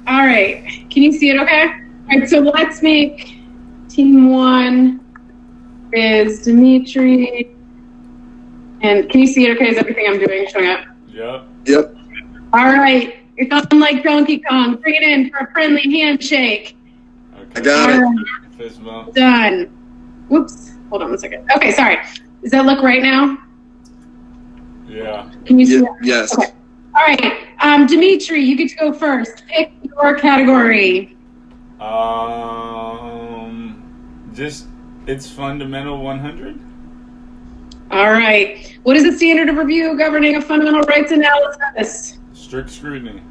All right. Can you see it okay? All right, so let's make team one is Dimitri. And can you see it okay? Is everything I'm doing showing up? Yep. All right. It's on like Donkey Kong. Bring it in for a friendly handshake. Okay. I got it. Right. Fist bump. Done. Whoops. Hold on 1 second. Okay, sorry. Does that look right now? Yeah. Can you see it? Yes. Okay. All right. Dimitri, you get to go first. Pick your category. Just it's fundamental 100. All right. What is the standard of review governing a fundamental rights analysis? Strict scrutiny.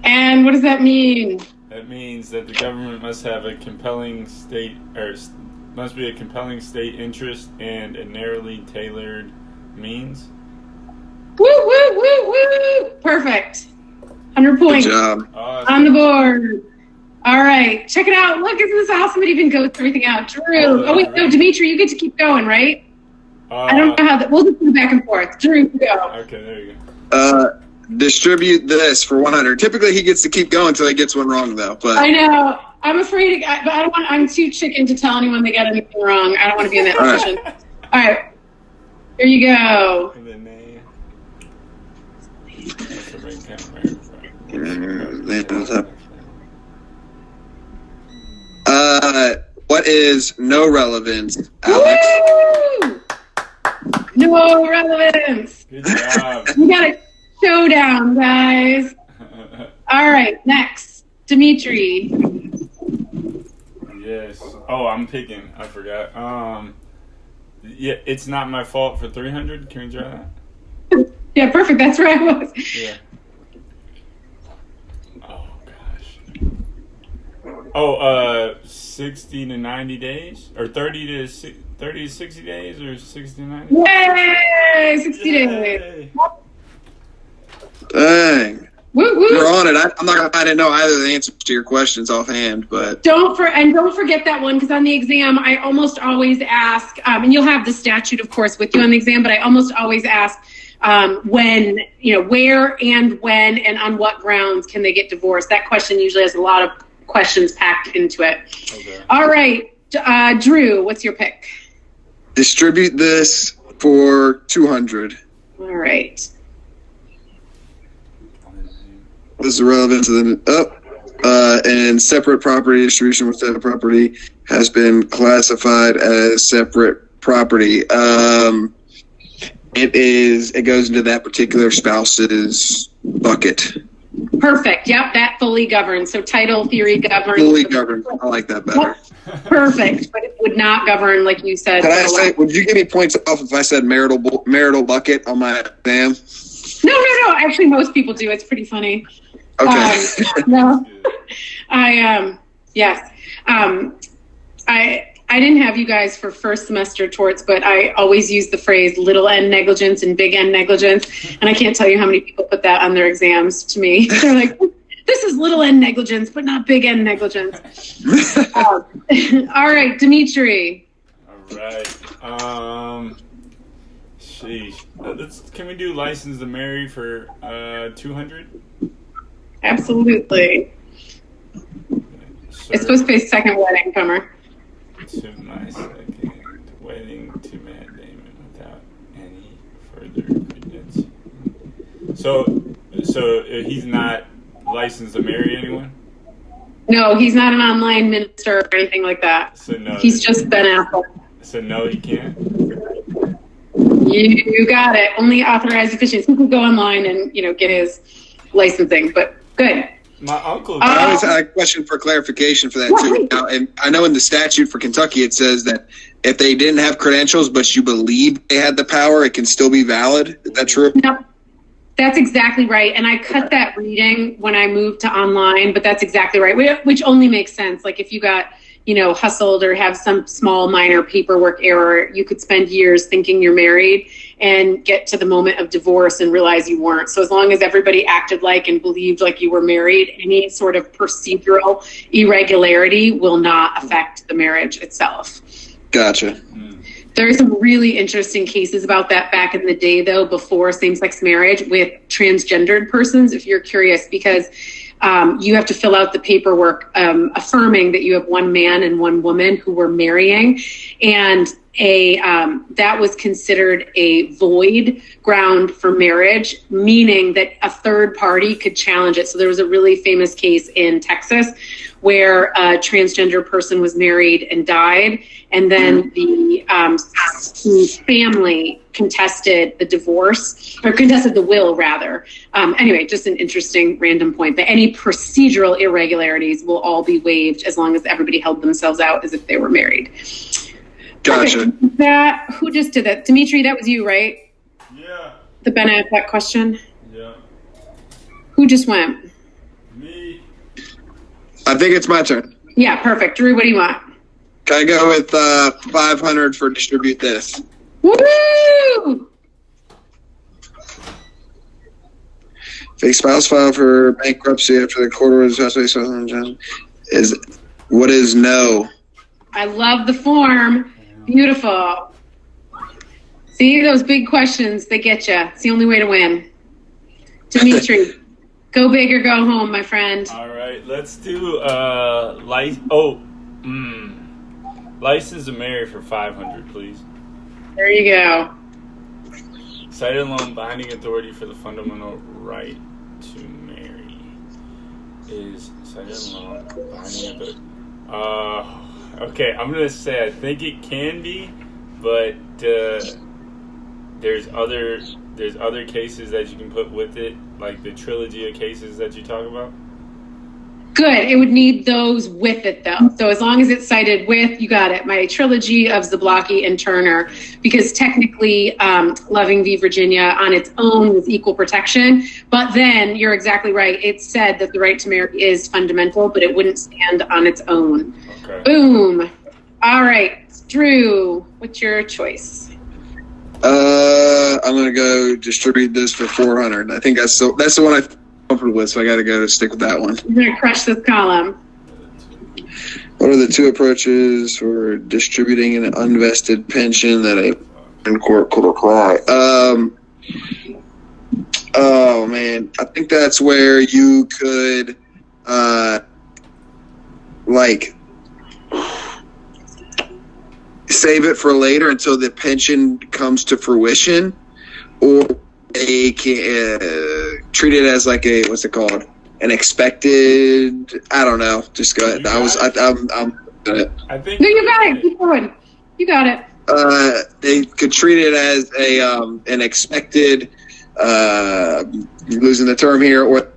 And what does that mean? That means that the government must have a compelling state, or must be a compelling state interest and a narrowly tailored means. Woo, woo, woo, woo. Perfect. 100 points. Good job. Awesome. On the board. All right. Check it out. Look, isn't this awesome? It even goes everything out. Drew. Oh, wait. No, Dimitri, you get to keep going, right? I don't know how that. We'll just go back and forth. Drew, go. Okay, there you go. Distribute this for 100. Typically, he gets to keep going until he gets one wrong, though. But I know. I'm afraid, but I don't want. I'm too chicken to tell anyone they got anything wrong. I don't want to be in that position. All right. Here you go. And then what is no relevance, Alex? Woo! No relevance. Good job. We got a showdown, guys. All right, next, Dimitri. Yes. Oh, I'm picking. I forgot. Yeah, it's not my fault for 300. Can we try that? Yeah, perfect. That's where I was. Yeah. Oh gosh. Oh, 60 to 90 days, or 30 to 60 days, or 60 to 90. Yay! 60 days. Dang. Woo woo. You're on it. I didn't know either of the answers to your questions offhand, but Don't forget that one, because on the exam I almost always ask, and you'll have the statute, of course, with you on the exam, but I almost always ask when, where and when and on what grounds can they get divorced. That question usually has a lot of questions packed into it. Okay. All right, Drew, what's your pick? distribute this for 200. All right. This is relevant to the and separate property distribution with separate property has been classified as separate property. It goes into that particular spouse's bucket. Perfect. Yep, that fully governs. So title theory governs. Fully governed. I like that better. Perfect, but it would not govern, like you said. Could I say? Would you give me points off if I said marital bucket on my exam? No. Actually, most people do. It's pretty funny. Okay. No, yes. I didn't have you guys for first semester torts, but I always use the phrase little n negligence and big N negligence. And I can't tell you how many people put that on their exams to me. They're like, this is little n negligence, but not big N negligence. All right, Dimitri. All right. Sheesh. Can we do license to marry for 200? Absolutely. It's supposed to be a second wedding, Comer. To my second wedding to Matt Damon without any further credence. So he's not licensed to marry anyone? No, he's not an online minister or anything like that. So no. He's just Ben Affleck. So no, he can't? You got it. Only authorized officials. He can go online and, get his licensing, but good. My uncle. I always had a question for clarification for that too. Now, and I know in the statute for Kentucky it says that if they didn't have credentials but you believe they had the power, it can still be valid. Is that true? No, that's exactly right. And I cut that reading when I moved to online, but that's exactly right. Which only makes sense. Like if you got, hustled or have some small minor paperwork error, you could spend years thinking you're married and get to the moment of divorce and realize you weren't. So as long as everybody acted like and believed like you were married, any sort of procedural irregularity will not affect the marriage itself. Gotcha. There are some really interesting cases about that back in the day, though, before same-sex marriage with transgendered persons, if you're curious, because you have to fill out the paperwork affirming that you have one man and one woman who were marrying, and that was considered a void ground for marriage, meaning that a third party could challenge it. So there was a really famous case in Texas where a transgender person was married and died, and then the family contested the divorce, or contested the will, rather. Anyway, just an interesting random point. But any procedural irregularities will all be waived as long as everybody held themselves out as if they were married. Gotcha. Okay, who just did that? Dimitri, that was you, right? Yeah. The Ben Affleck question? Yeah. Who just went? Me. I think it's my turn. Yeah, perfect. Drew, what do you want? Can I go with 500 for distribute this? Woo! Fake spouse filed for bankruptcy after the court orders what is no? I love the form. Beautiful. See, those big questions, they get you. It's the only way to win. Dimitri, go big or go home, my friend. All right, let's do license to marry for 500, please. There you go. Cited alone binding authority for the fundamental right to marry is cited alone binding authority. Okay, I'm gonna say I think it can be, but there's other cases that you can put with it, like the trilogy of cases that you talk about. Good. It would need those with it, though. So as long as it's cited with, you got it. My trilogy of Zablocki and Turner, because technically Loving v. Virginia on its own was equal protection. But then you're exactly right. It said that the right to marry is fundamental, but it wouldn't stand on its own. Okay. Boom. All right. Drew, what's your choice? I'm gonna go distribute this for 400. I think that's the one I'm comfortable with, so I got to go stick with that one. You're going to crush this column. What are the two approaches for distributing an unvested pension that a court could apply? Oh man, I think that's where you could, save it for later until the pension comes to fruition, or they can treat it as like a, what's it called? An expected, I don't know. Just go ahead. I think No, you got it. Keep going. You got it. They could treat it as a an expected, losing the term here, or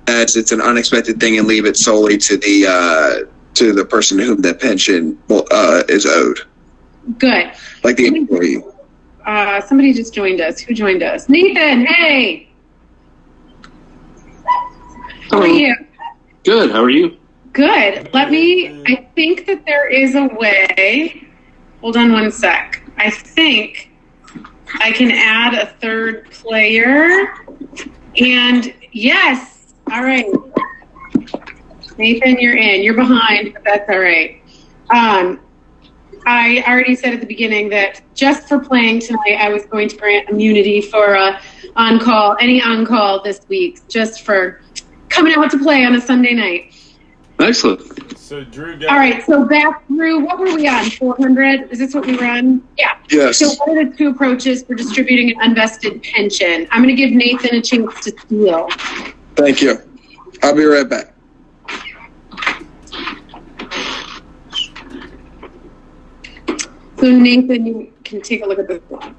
as it's an unexpected thing and leave it solely to the person to whom that pension is owed. Good. Like the employee. Somebody just joined us. Who joined us? Nathan, hey. How are you? Good. How are you? Good. I think that there is a way. Hold on one sec. I think I can add a third player. And yes. All right. Nathan, you're in. You're behind, but that's all right. I already said at the beginning that just for playing tonight, I was going to grant immunity for any on-call this week, just for coming out to play on a Sunday night. Excellent. So Drew All right, so back through, what were we on, 400? Is this what we run? Yeah. Yes. So what are the two approaches for distributing an unvested pension? I'm going to give Nathan a chance to steal. Thank you. I'll be right back. So Nathan, you can take a look at this one.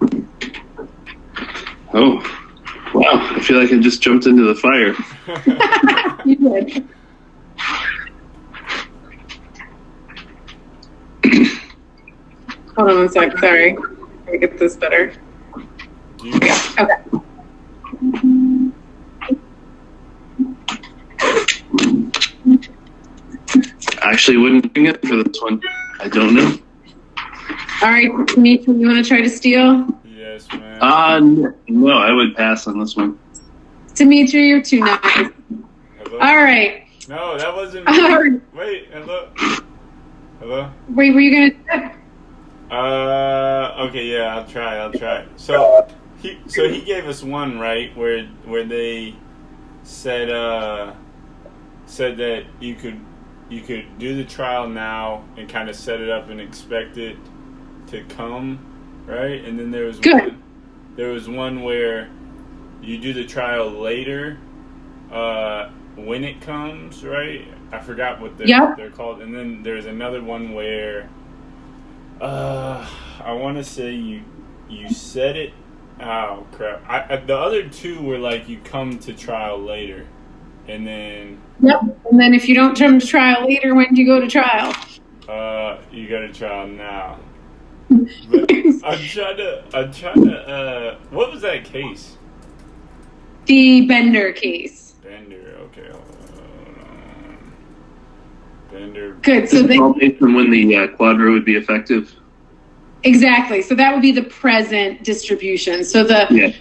Oh, wow. I feel like I just jumped into the fire. You did. Hold on one sec. Sorry. Let me get this better. Yeah. Okay. I actually wouldn't bring it for this one. I don't know. All right, Dimitri, you want to try to steal? Yes, man. No, I would pass on this one. Dimitri, you're too nice. Hello? All right. No, that wasn't All right. me. Wait, hello? Hello? Wait, were you going to... Okay, yeah, I'll try. So he gave us one, right, where they said said that you could do the trial now and kind of set it up and expect it to come, right? And then there was one where you do the trial later when it comes, right? I forgot what they're called. And then there's another one where I want to say you set it. Oh crap! The other two were like you come to trial later, and then. Yep. And then if you don't come to trial later, when do you go to trial? You go to trial now. But I'm trying to. What was that case? The Bender case. Bender. Okay. Hold on. Bender. Good. So all based on when the quadro would be effective. Exactly. So that would be the present distribution. So the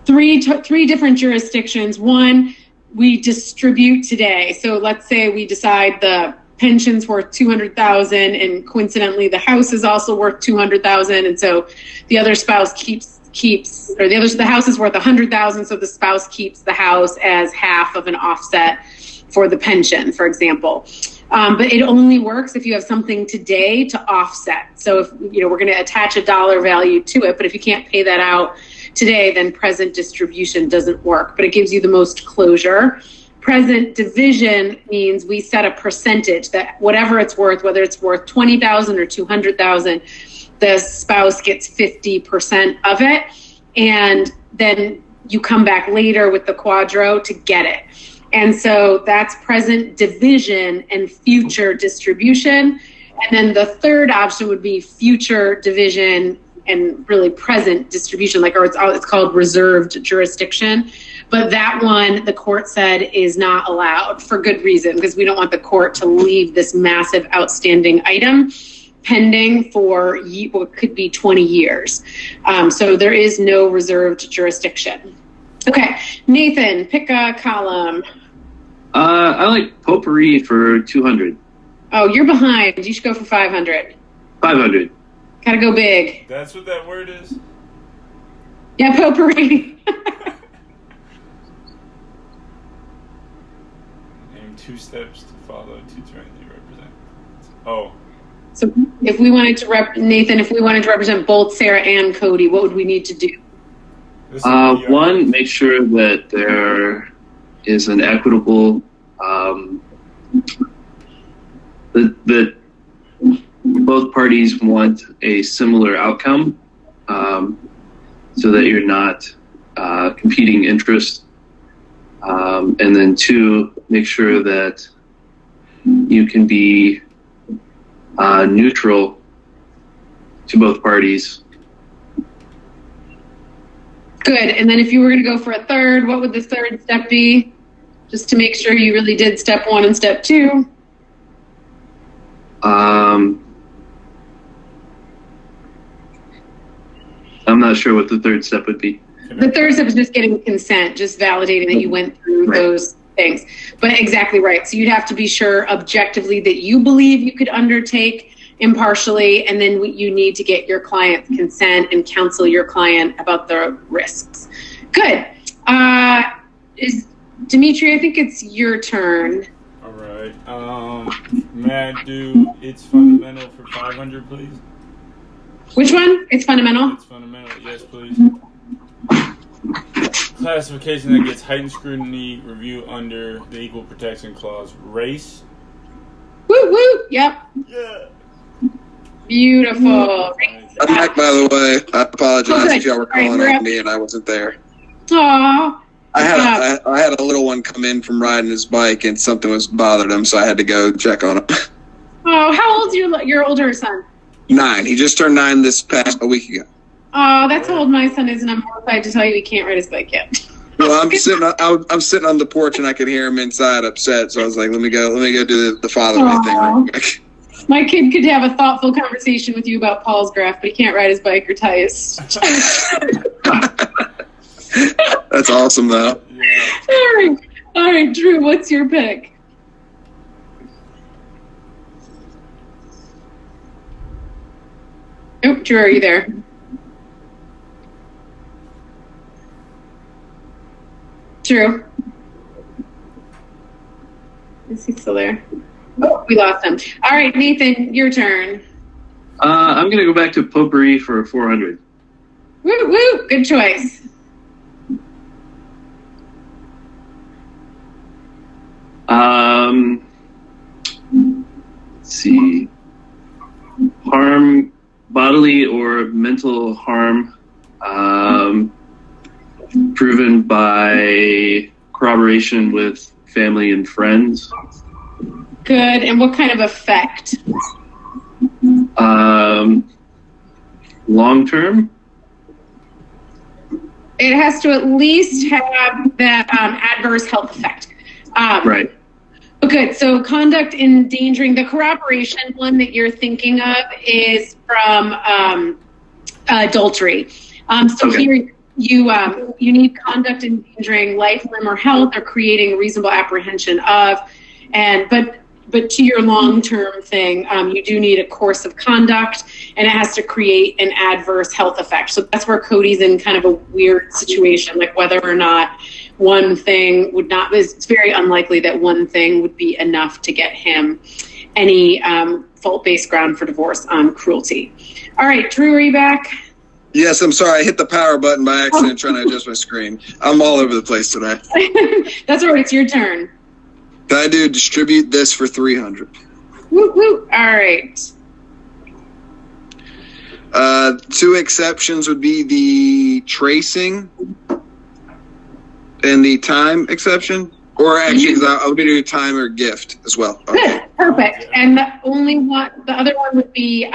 three different jurisdictions. One, we distribute today. So let's say we decide the pension's worth $200,000, and coincidentally the house is also worth $200,000, and so the other spouse the house is worth $100,000, so the spouse keeps the house as half of an offset for the pension, for example. But it only works if you have something today to offset. So if we're going to attach a dollar value to it, but if you can't pay that out today, then present distribution doesn't work, but it gives you the most closure. Present division means we set a percentage that whatever it's worth, whether it's worth $20,000 or $200,000, the spouse gets 50% of it, and then you come back later with the quadro to get it. And so that's present division and future distribution. And then the third option would be future division and really present distribution, or it's called reserved jurisdiction. But that one, the court said, is not allowed for good reason, because we don't want the court to leave this massive outstanding item pending for what could be 20 years. So there is no reserved jurisdiction. Okay, Nathan, pick a column. I like potpourri for 200. Oh, you're behind. You should go for 500. 500. Gotta go big. That's what that word is? Yeah, potpourri. Name 2 steps to follow to jointly represent. Oh. So if we wanted to Nathan, if we wanted to represent both Sarah and Cody, what would we need to do? One, make sure that there is an equitable, that both parties want a similar outcome, so that you're not competing interest. And then 2, make sure that you can be neutral to both parties. Good. And then if you were going to go for a third, what would the third step be? Just to make sure you really did step 1 and step 2. I'm not sure what the third step would be. The third step is just getting consent, just validating that you went through those things. But exactly right. So you'd have to be sure objectively that you believe you could undertake impartially, and then you need to get your client's consent and counsel your client about the risks. Good. Dimitri, I think it's your turn. All right. May I do It's Fundamental for 500, please? Which one? It's fundamental? It's fundamental, yes, please. Classification that gets heightened scrutiny, review under the Equal Protection Clause. Race? Woo, woo, yep. Yeah. Beautiful. I'm back, by the way. I apologize if y'all were calling Right, on me and I wasn't there. Aw. I had a little one come in from riding his bike and something was bothered him, so I had to go check on him. Oh, how old's your older son? 9. He just turned 9 this past a week ago. Oh, that's how old my son is, and I'm horrified to tell you he can't ride his bike yet. Well, I'm sitting on the porch and I could hear him inside upset, so I was like, let me go do the fatherly thing real quick. My kid could have a thoughtful conversation with you about Paul's graph, but he can't ride his bike or tie his. That's awesome, though. Yeah. All right, Drew, what's your pick? Oh, Drew, are you there? Drew? Is he still there? Oh, we lost him. All right, Nathan, your turn. I'm going to go back to potpourri for 400. Woo, woo, good choice. Let's see. Harm, bodily or mental harm, proven by corroboration with family and friends. Good. And what kind of effect? Long term. It has to at least have that adverse health effect. Right. Good. So conduct endangering, the corroboration one that you're thinking of is from adultery. Here you need conduct endangering life, limb, or health, or creating a reasonable apprehension of, but to your long-term thing, you do need a course of conduct, and it has to create an adverse health effect. So that's where Cody's in kind of a weird situation, like whether or not one thing would not, it's very unlikely that one thing would be enough to get him any fault-based ground for divorce on cruelty. All right, Drew, are you back? Yes, I'm sorry. I hit the power button by accident trying to adjust my screen. I'm all over the place today. That's all right. It's your turn. Can I distribute this for 300? Woo, woo. All right. Two exceptions would be the tracing and the time exception. Or actually, I'll be doing time or gift as well. Okay. Good. Perfect. And the other one would be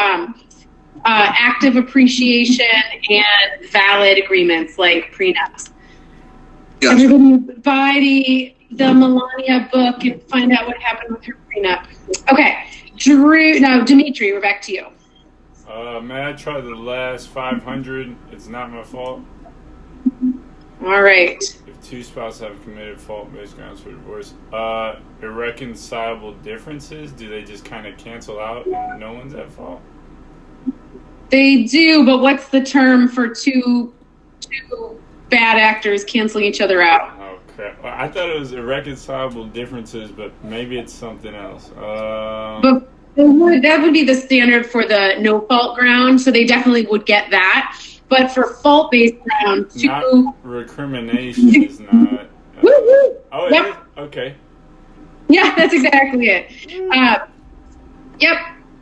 active appreciation and valid agreements like prenups. Gotcha. Everybody buy the Melania book and find out what happened with her prenup. Okay, Dimitri, we're back to you. May I try the last 500? It's not my fault. All right. If two spouses have committed fault-based grounds for divorce, irreconcilable differences, do they just kind of cancel out and no one's at fault? They do, but what's the term for two bad actors canceling each other out? Oh, crap. Well, I thought it was irreconcilable differences, but maybe it's something else. But that would be the standard for the no-fault ground, so they definitely would get that. But for fault-based ground, not recrimination is not. Woo-woo. Oh, Yep. It is? Okay. Yeah, that's exactly it. Yep.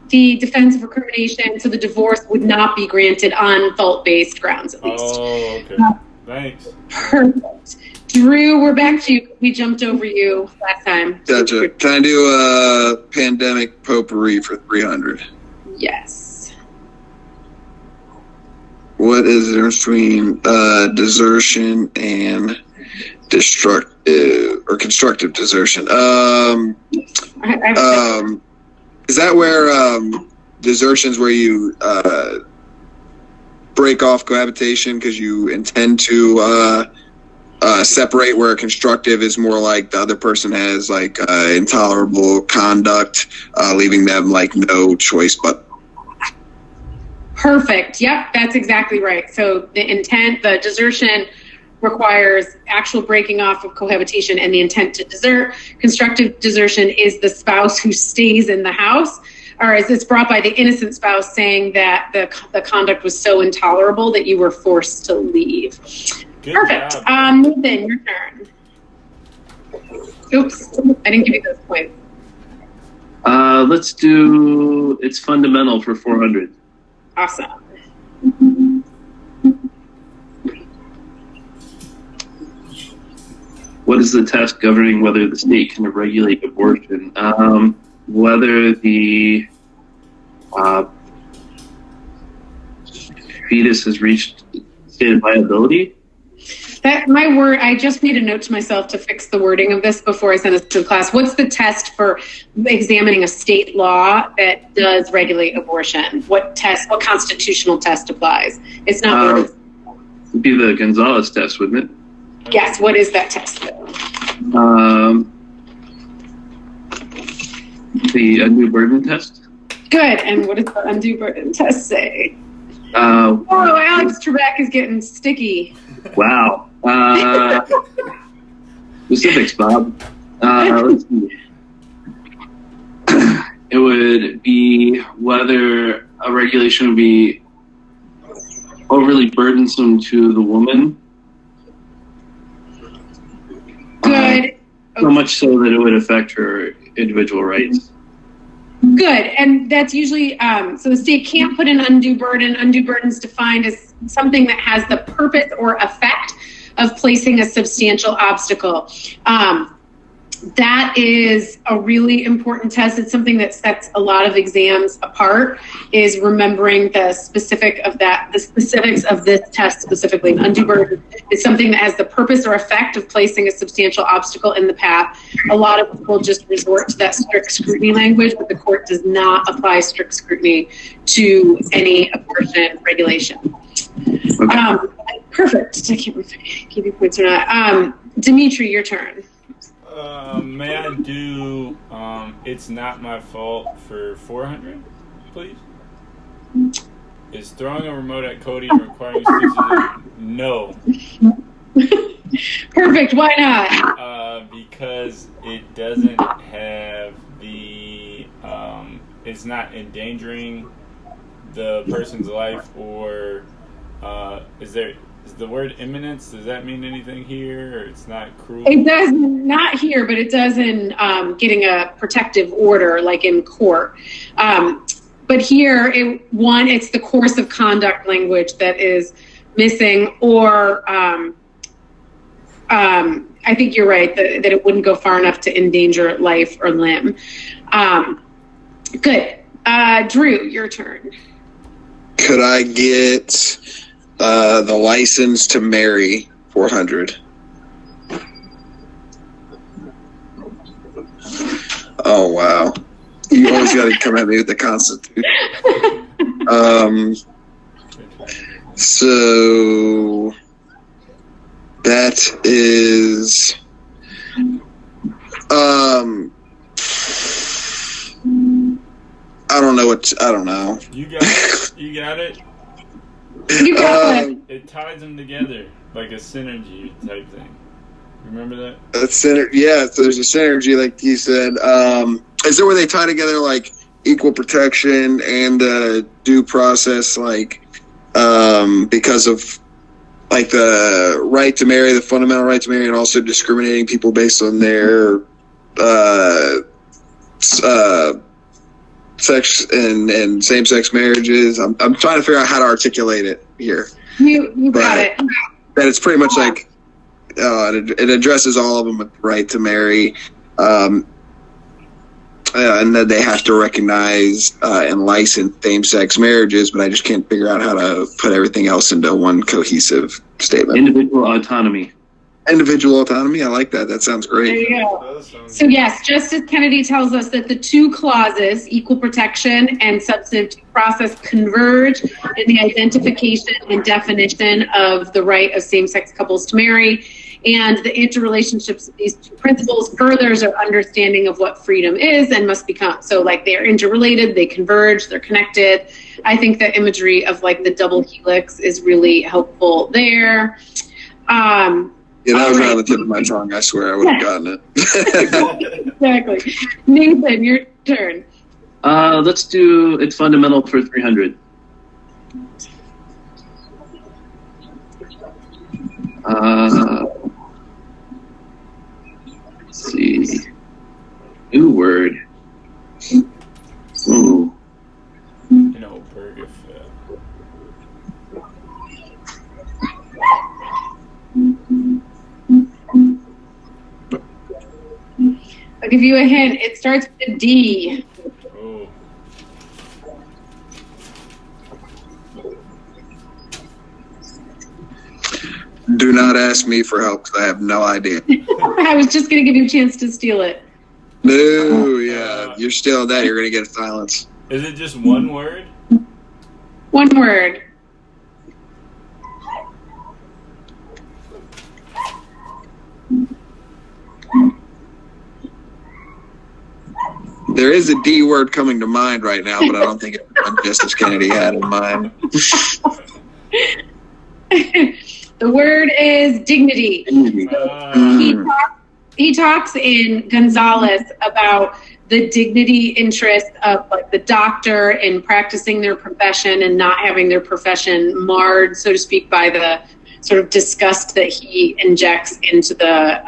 The defense of recrimination, so the divorce would not be granted on fault-based grounds, at least. Oh, okay. Thanks. Perfect. Drew, we're back to you. We jumped over you last time. Gotcha. Can I do a pandemic potpourri for 300? Yes. What is the difference between desertion and destructive or constructive desertion? Is that where desertion's where you break off cohabitation because you intend to separate, where constructive is more like the other person has like intolerable conduct, leaving them like no choice but. Perfect. Yep, that's exactly right. So the intent, the desertion requires actual breaking off of cohabitation and the intent to desert. Constructive desertion is the spouse who stays in the house, or is it's brought by the innocent spouse saying that the conduct was so intolerable that you were forced to leave. Good Perfect. job. Nathan, your turn. Oops, I didn't give you those points. Let's do It's Fundamental for 400. Awesome. What is the test governing whether the state can regulate abortion? Whether the fetus has reached state of viability? I just made a note to myself to fix the wording of this before I send this to the class. What's the test for examining a state law that does regulate abortion? What constitutional test applies? It's not. It'd be the Gonzalez test, wouldn't it? Yes. What is that test? The undue burden test. Good. And what does the undue burden test say? Oh, Alex Trebek is getting sticky. Wow. Specifics, Bob. Let's see. would be whether a regulation would be overly burdensome to the woman. Good. So much so that it would affect her individual rights. Good. And that's usually, so the state can't put an undue burden. Undue burden is defined as something that has the purpose or effect of placing a substantial obstacle. That is a really important test. It's something that sets a lot of exams apart, is remembering the specifics of this test specifically. An undue burden is something that has the purpose or effect of placing a substantial obstacle in the path. A lot of people just resort to that strict scrutiny language, but the court does not apply strict scrutiny to any abortion regulation. Okay. Perfect. I can't remember if I gave you points or not. Dimitri, your turn. May I do It's Not My Fault for 400, please? Is throwing a remote at Cody and requiring sticks? No. Perfect. Why not? Because it doesn't have the it's not endangering the person's life, or is the word imminence, does that mean anything here, or it's not cruel? It does not here, but it does in getting a protective order, like in court. But here, it's the course of conduct language that is missing, or I think you're right, that it wouldn't go far enough to endanger life or limb. Good. Drew, your turn. Could I get the license to marry 400? Oh, wow. You always got to come at me with the Constitution. So that is I don't know. You got it. You got it. You got it. It ties them together like a synergy type thing. Remember that? Yeah, so there's a synergy, like you said. Is there where they tie together like equal protection and due process, like because of like the right to marry, the fundamental right to marry, and also discriminating people based on their sex and same-sex marriages? I'm trying to figure out how to articulate it here. You got it. That it's pretty much like it addresses all of them with the right to marry, and that they have to recognize and license same-sex marriages, but I just can't figure out how to put everything else into one cohesive statement. Individual autonomy. Individual autonomy, I like that. That sounds great. There you go. So yes, Justice Kennedy tells us that the two clauses, equal protection and substantive due process, converge in the identification and definition of the right of same-sex couples to marry. And the interrelationships of these two principles furthers our understanding of what freedom is and must become. So like they're interrelated, they converge, they're connected. I think the imagery of like the double helix is really helpful there. Yeah, that was right on the tip of my tongue. I swear I would have gotten it. Exactly. Nathan, your turn. Let's do It's Fundamental for 300. Let's see. New word. Ooh. Burger. I'll give you a hint. It starts with a D. Oh. Do not ask me for help because I have no idea. I was just going to give you a chance to steal it. No, yeah. You're still that. You're going to get silence. Is it just one word? One word. There is a D word coming to mind right now, but I don't think it's one Justice Kennedy had in mind. The word is dignity. He talks in Gonzalez about the dignity interest of like the doctor in practicing their profession and not having their profession marred, so to speak, by the sort of disgust that he injects into the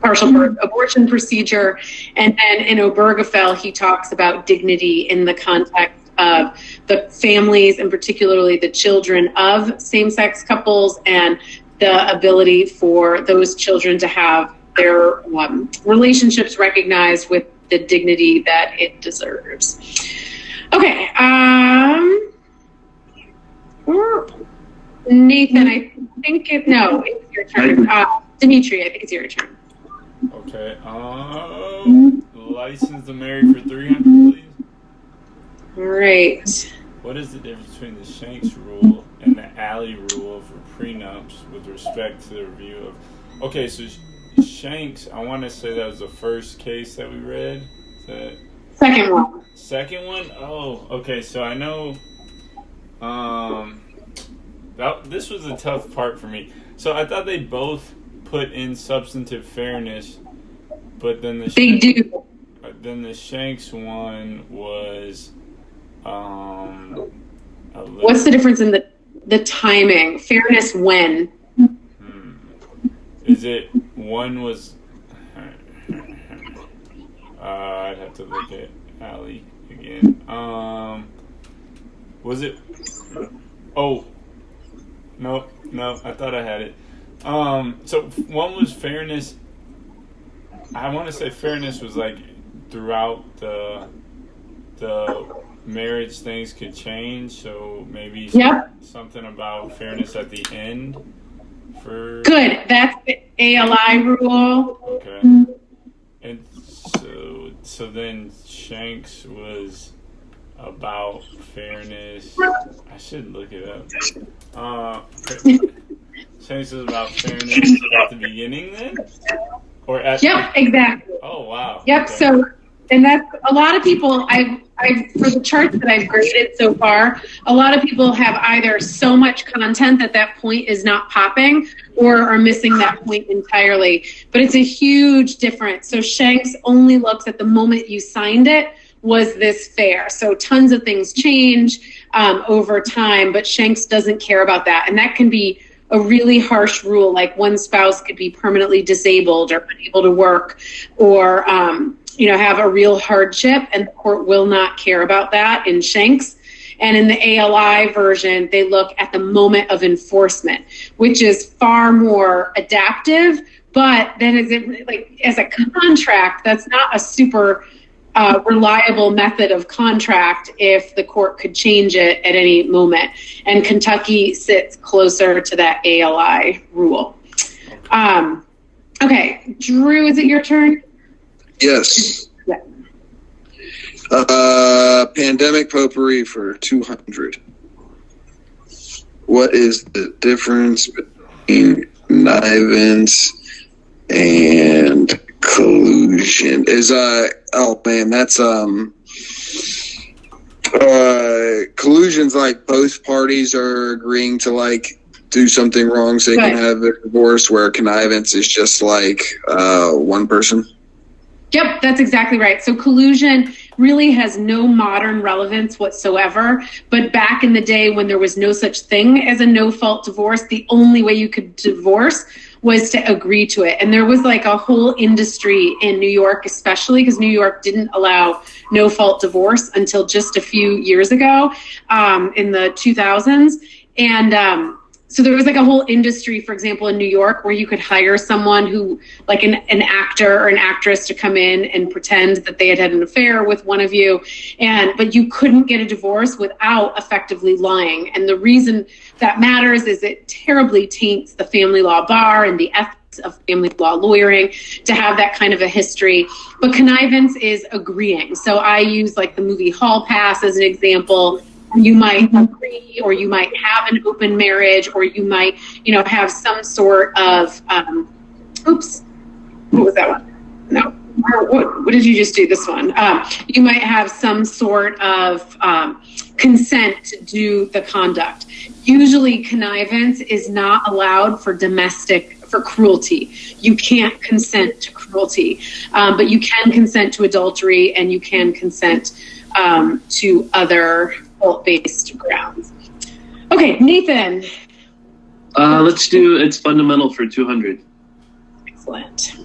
partial birth abortion procedure. And then in Obergefell, he talks about dignity in the context of the families and particularly the children of same-sex couples and the ability for those children to have their relationships recognized with the dignity that it deserves. Okay. Nathan, I think it's your turn. Dimitri, I think it's your turn. Okay. License to marry for 300, please. Right. What is the difference between the Shanks rule and the Alley rule for prenups with respect to the review of... Okay, so Shanks, I want to say that was the first case that we read. Is that... Second one. Second one? Oh, okay, so I know... this was a tough part for me. So I thought they both put in substantive fairness, but then they do. Then the Shanks one was... What's the difference in the timing? Fairness when? Is it one was... I'd have to look at Allie again. Was it... Oh. No, I thought I had it. So one was fairness. I want to say fairness was like throughout the marriage things could change, so maybe something about fairness at the end for... Good, that's the ALI rule. Okay. And so then Shanks was about fairness. I should look it up. Shanks was about fairness at the beginning then? Or at exactly. Oh, wow. Yep, okay. So, and that's a lot of people, I've for the charts that I've graded so far, a lot of people have either so much content that point is not popping or are missing that point entirely. But it's a huge difference. So Shanks only looks at the moment you signed it, was this fair? So tons of things change over time, but Shanks doesn't care about that. And that can be a really harsh rule, like one spouse could be permanently disabled or unable to work or have a real hardship, and the court will not care about that in Shanks. And in the ALI version, they look at the moment of enforcement, which is far more adaptive. But then as a contract, that's not a super reliable method of contract if the court could change it at any moment. And Kentucky sits closer to that ALI rule. Okay, Drew, is it your turn? Yes. Yeah. Pandemic potpourri for 200. What is the difference between connivance and collusion? Collusion's like both parties are agreeing to like do something wrong so they can have a divorce, where connivance is just like one person. Yep, that's exactly right. So collusion really has no modern relevance whatsoever. But back in the day when there was no such thing as a no-fault divorce, the only way you could divorce was to agree to it. And there was like a whole industry in New York, especially because New York didn't allow no-fault divorce until just a few years ago in the 2000s. And so there was like a whole industry, for example, in New York, where you could hire someone who, like an actor or an actress, to come in and pretend that they had an affair with one of you. But you couldn't get a divorce without effectively lying. And the reason that matters is it terribly taints the family law bar and the ethics of family law lawyering to have that kind of a history. But connivance is agreeing. So I use like the movie Hall Pass as an example. You might agree, or you might have an open marriage, or you might, have some sort of, what was that one? No, what did you just do? This one. You might have some sort of consent to do the conduct. Usually connivance is not allowed for domestic for cruelty. You can't consent to cruelty, but you can consent to adultery, and you can consent to other fault-based grounds. Okay, Nathan. Let's do it's fundamental for 200. Excellent.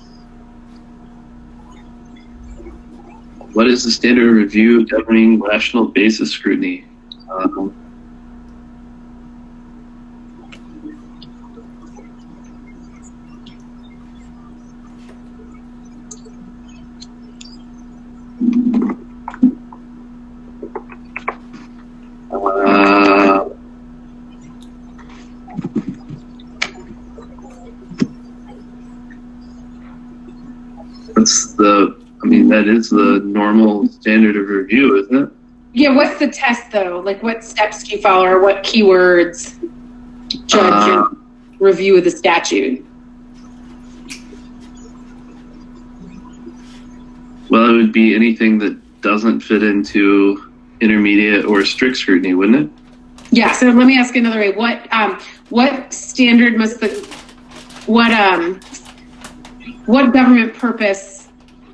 What is the standard of review governing rational basis scrutiny? That is the normal standard of review, isn't it? Yeah, what's the test, though? Like, what steps do you follow, or what keywords judge your review of the statute? Well, it would be anything that doesn't fit into intermediate or strict scrutiny, wouldn't it? Yeah, so let me ask another way. What standard must what government purpose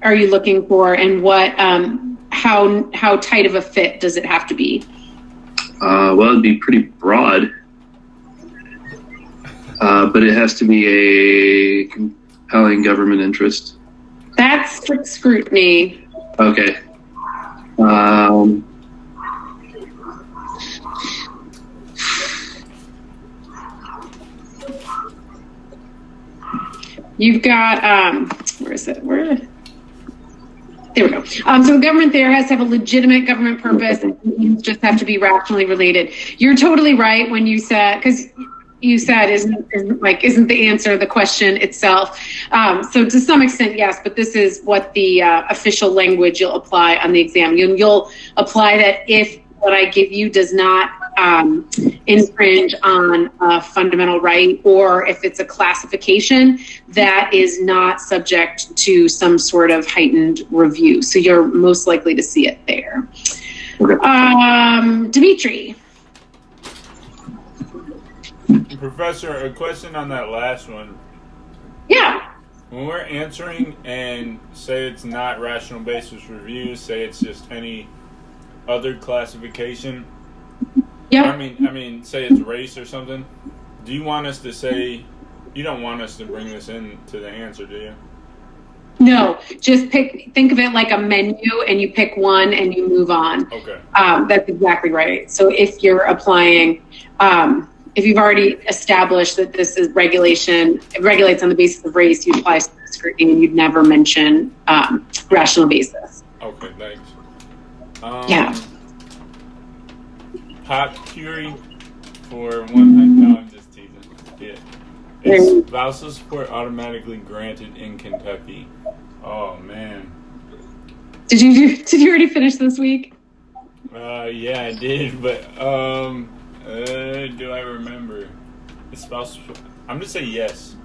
are you looking for, and what how tight of a fit does it have to be? Well, it'd be pretty broad, but it has to be a compelling government interest. That's strict scrutiny. Okay. You've got where is it? There we go. So the government there has to have a legitimate government purpose, and things just have to be rationally related. You're totally right when you said, because you said isn't the answer the question itself. So to some extent, yes, but this is what the official language you'll apply on the exam. You'll apply that if what I give you does not infringe on a fundamental right, or if it's a classification that is not subject to some sort of heightened review. So you're most likely to see it there. Okay. Dimitri. Professor, a question on that last one. Yeah. When we're answering and say it's not rational basis review, say it's just any other classification. Yep. I mean, say it's race or something. Do you want us to say? You don't want us to bring this into the answer, do you? No, just think of it like a menu, and you pick one and you move on. Okay. That's exactly right. So if you're applying, if you've already established that this is regulation, it regulates on the basis of race, you apply scrutiny, and you'd never mention rational basis. Okay, thanks. Yeah. Hot Curie for 100. No, I'm just teasing. Yeah. Is spousal support automatically granted in Kentucky? Oh man. Did you already finish this week? Yeah, I did, but do I remember? Is spousal support? I'm gonna say yes.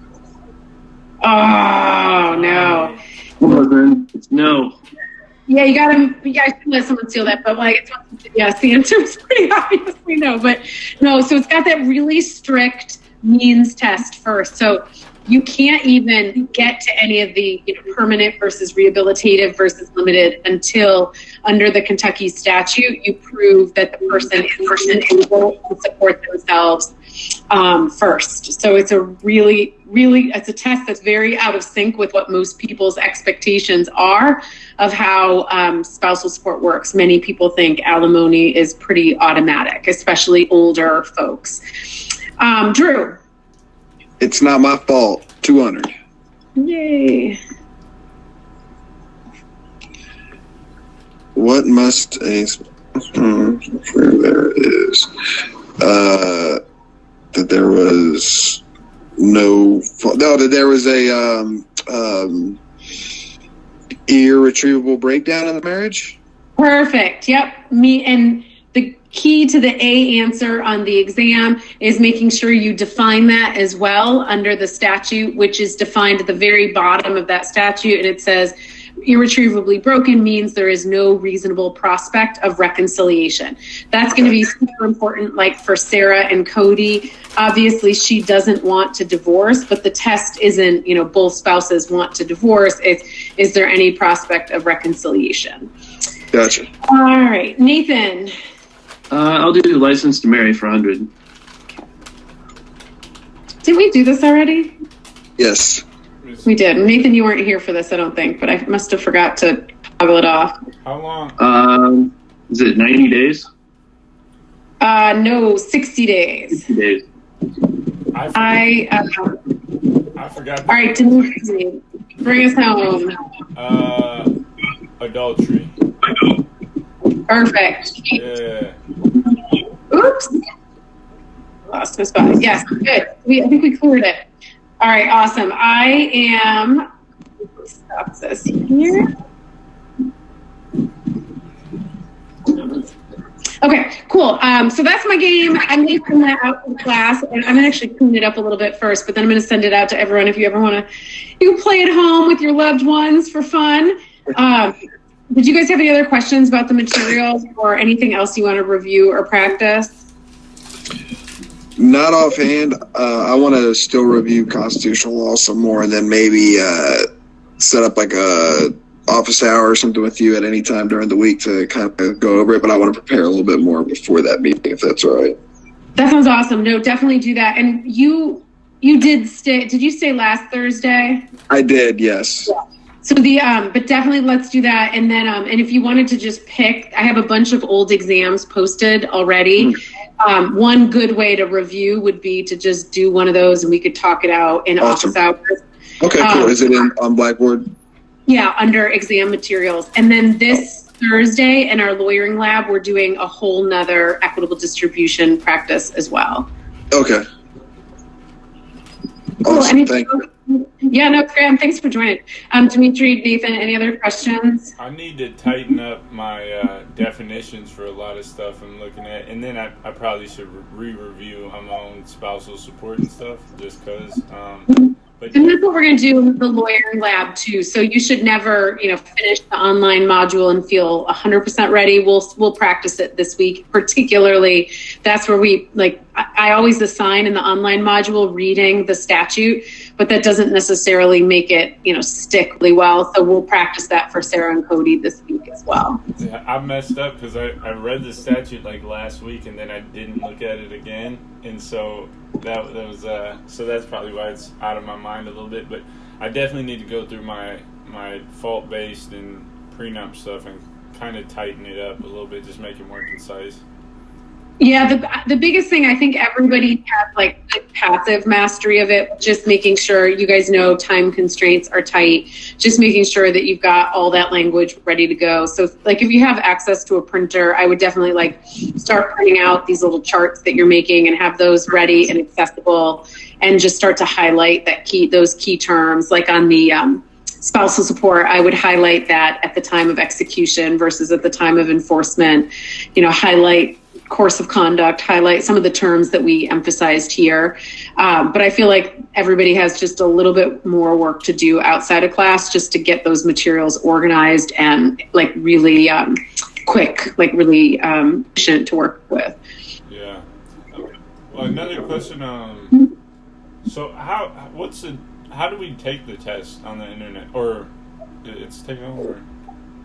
Oh no. It's no. Yeah, you guys can let someone steal that, but like, yes, the answer is pretty obviously no, but no. So it's got that really strict means test first. So you can't even get to any of the permanent versus rehabilitative versus limited until under the Kentucky statute, you prove that the person is able to support themselves first. So it's a really, it's a test that's very out of sync with what most people's expectations are of how spousal support works. Many people think alimony is pretty automatic, especially older folks. Drew. It's not my fault. 200. Yay. What must a there is that there was that there was a irretrievable breakdown in the marriage? Perfect. Yep. And the key to the A answer on the exam is making sure you define that as well under the statute, which is defined at the very bottom of that statute. And it says irretrievably broken means there is no reasonable prospect of reconciliation. That's going to be super important, like for Sarah and Cody. Obviously, she doesn't want to divorce, but the test isn't, both spouses want to divorce. It's, is there any prospect of reconciliation? Gotcha. All right, Nathan. I'll do license to marry for 100. Did we do this already? Yes. We did. Nathan, you weren't here for this, I don't think, but I must have forgot to toggle it off. How long? Is it 90 days? No, 60 days. 60 days. I forgot. All right, Dimitri, bring us home. Adultery. Perfect. Yeah. Oops. Lost my spot. Yes, good. I think we cleared it. All right, awesome. I am, stop this here. Okay, cool. So that's my game. I'm going to send that out to the class, and I'm going to actually clean it up a little bit first, but then I'm going to send it out to everyone if you ever want to. You can play at home with your loved ones for fun. Did you guys have any other questions about the materials or anything else you want to review or practice? Not offhand. I want to still review constitutional law some more, and then maybe set up like a office hour or something with you at any time during the week to kind of go over it. But I want to prepare a little bit more before that meeting, if that's all right. That sounds awesome. No, definitely do that. And you did stay. Did you stay last Thursday? I did, yes. Yeah. So but definitely let's do that. And then, and if you wanted to just pick, I have a bunch of old exams posted already. One good way to review would be to just do one of those and we could talk it out in office hours. Okay, cool. Is it on Blackboard? Yeah, under exam materials. And then this Thursday in our lawyering lab, we're doing a whole nother equitable distribution practice as well. Okay. Cool. Awesome. Thank you. Yeah, no, Graham, thanks for joining. Dimitri, Nathan, any other questions? I need to tighten up my definitions for a lot of stuff I'm looking at, and then I probably should re-review my own spousal support and stuff, just because. And that's what we're going to do in the lawyering lab too. So you should never, finish the online module and feel 100% ready. We'll practice it this week. Particularly, that's where I always assign in the online module reading the statute, but that doesn't necessarily make it, stick really well. So we'll practice that for Sarah and Cody this week as well. Yeah, I messed up because I read the statute last week and then I didn't look at it again, and so that was so that's probably why it's out of my mind a little bit. But I definitely need to go through my fault-based and prenup stuff and kind of tighten it up a little bit, just make it more concise. Yeah, the biggest thing, I think everybody has good passive mastery of it, just making sure you guys know time constraints are tight, just making sure that you've got all that language ready to go. So if you have access to a printer, I would definitely start printing out these little charts that you're making and have those ready and accessible, and just start to highlight those key terms. Like on the spousal support, I would highlight that at the time of execution versus at the time of enforcement, highlight course of conduct, highlight some of the terms that we emphasized here. But I feel like everybody has just a little bit more work to do outside of class just to get those materials organized and really quick, really efficient to work with. Yeah. Well, another question. So how do we take the test on the internet, or it's taken over?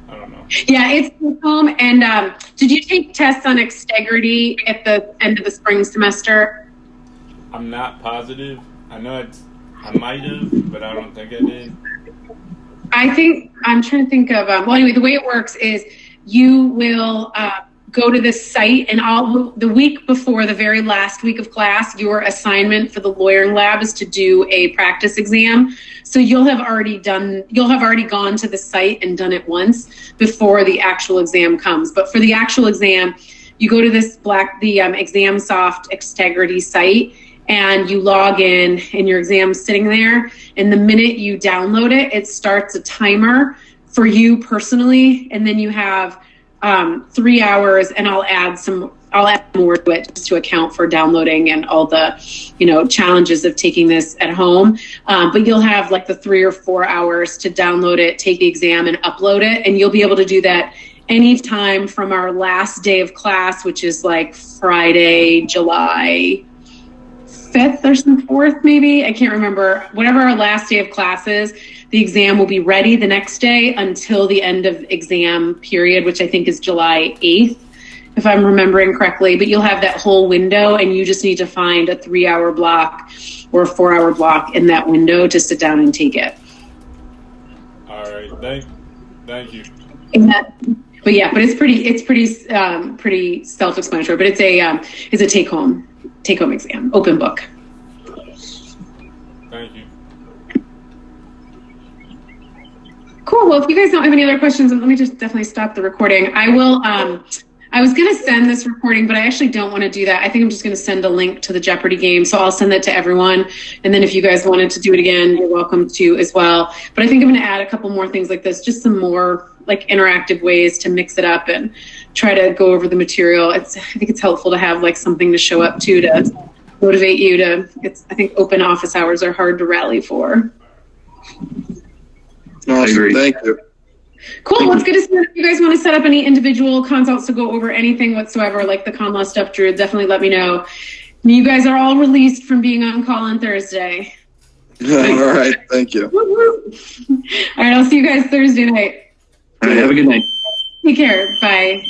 I don't know. Yeah, it's home. And did you take tests on Extegrity at the end of the spring semester? I'm not positive. I know I might have, but I don't think I did. I'm trying to think of, anyway, the way it works is you will go to this site, and the week before the very last week of class, your assignment for the lawyering lab is to do a practice exam. So you'll have already gone to the site and done it once before the actual exam comes. But for the actual exam, you go to this ExamSoft Extegrity site, and you log in, and your exam's sitting there. And the minute you download it, it starts a timer for you personally, and then you have 3 hours, and I'll add some I'll add more to it just to account for downloading and all the, challenges of taking this at home. But you'll have like the 3 or 4 hours to download it, take the exam, and upload it. And you'll be able to do that anytime from our last day of class, which is like Friday, July 5th or some 4th, maybe. I can't remember. Whatever our last day of class is, the exam will be ready the next day until the end of exam period, which I think is July 8th, if I'm remembering correctly. But you'll have that whole window, and you just need to find a 3-hour block or a 4-hour block in that window to sit down and take it. All right. Thank you. But it's pretty self-explanatory. But it's a take-home exam, open book. Thank you. Cool. Well, if you guys don't have any other questions, let me just definitely stop the recording. I will. I was going to send this recording, but I actually don't want to do that. I think I'm just going to send a link to the Jeopardy game. So I'll send that to everyone. And then if you guys wanted to do it again, you're welcome to as well. But I think I'm going to add a couple more things like this, just some more like interactive ways to mix it up and try to go over the material. I think it's helpful to have like something to show up to motivate you to. I think open office hours are hard to rally for. Awesome. Thank you. Cool. Well, it's good to see if you guys want to set up any individual consults to go over anything whatsoever, like the con law stuff, Drew, definitely let me know. You guys are all released from being on call on Thursday. All right. Thank you. All right. I'll see you guys Thursday night. All right. Have a good night. Take care. Bye.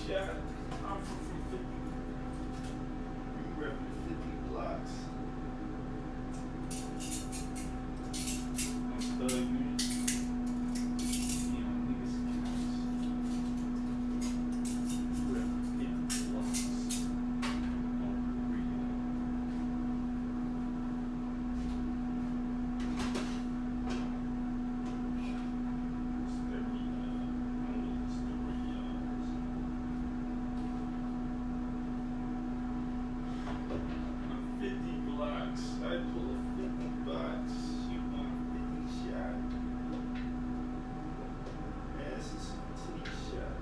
shot. I'm from 50. You repping 50 blocks. I'm studying it. You know, niggas counts. Repping 50 blocks. On real. Blocks. I pull a 50 box. You want a 50 shot. Ass is a titty shot.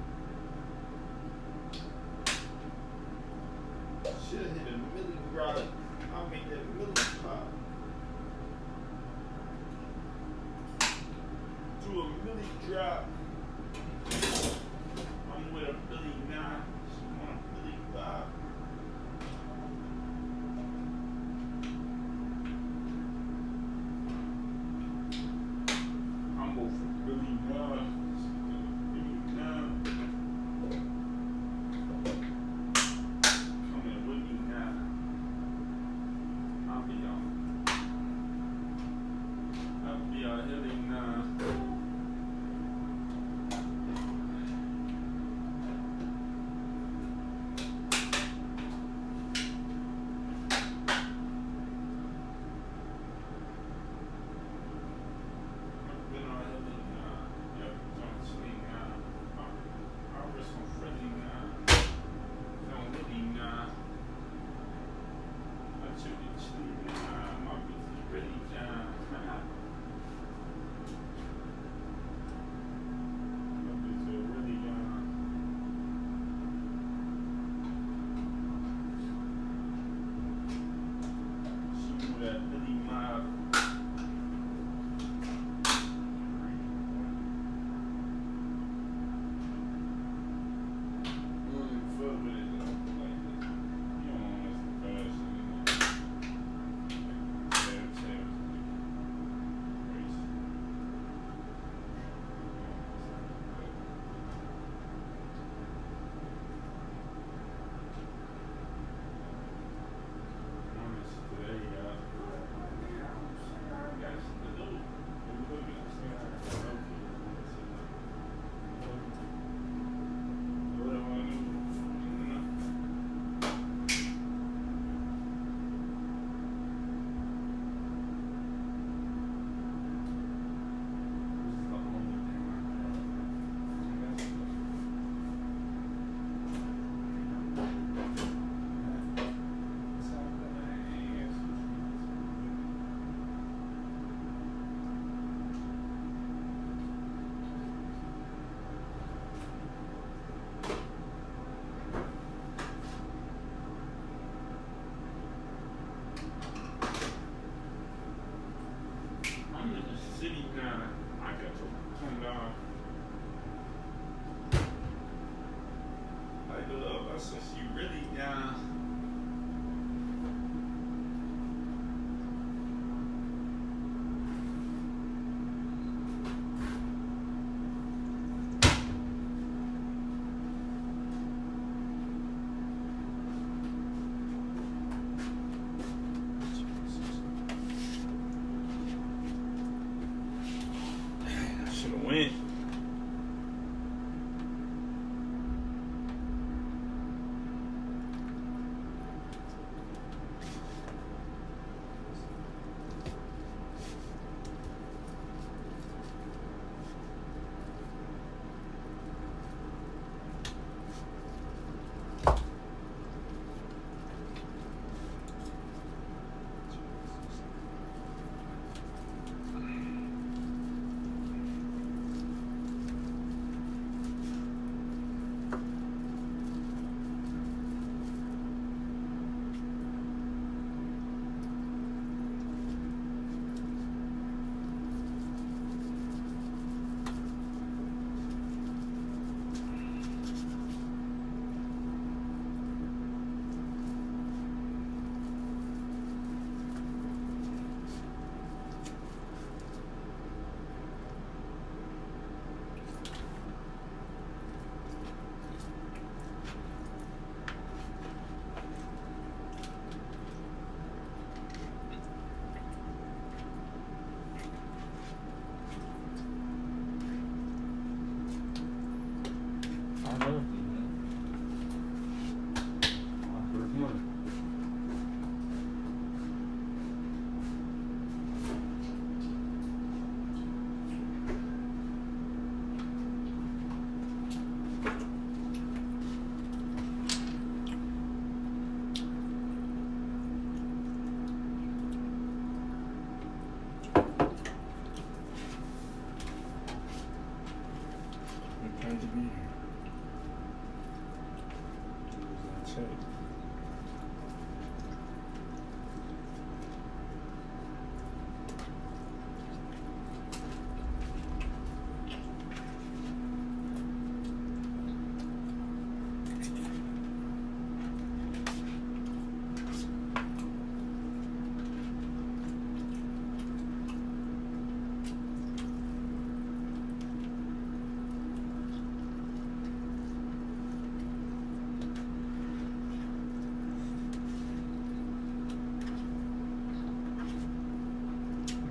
Should hit a milli rock. I'll make that milli pop. Do a milli drop. I'm with a Billy Nah. She want a Billy Bob. Really nah. Coming with me now. I'll be out hitting now.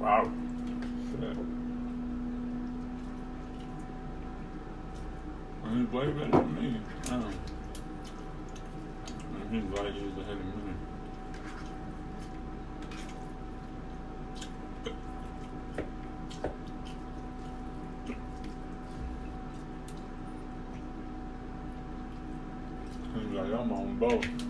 Wow. Shit. He's way better than me. Oh. And he's like he's ahead of me. Seems like I'm on both.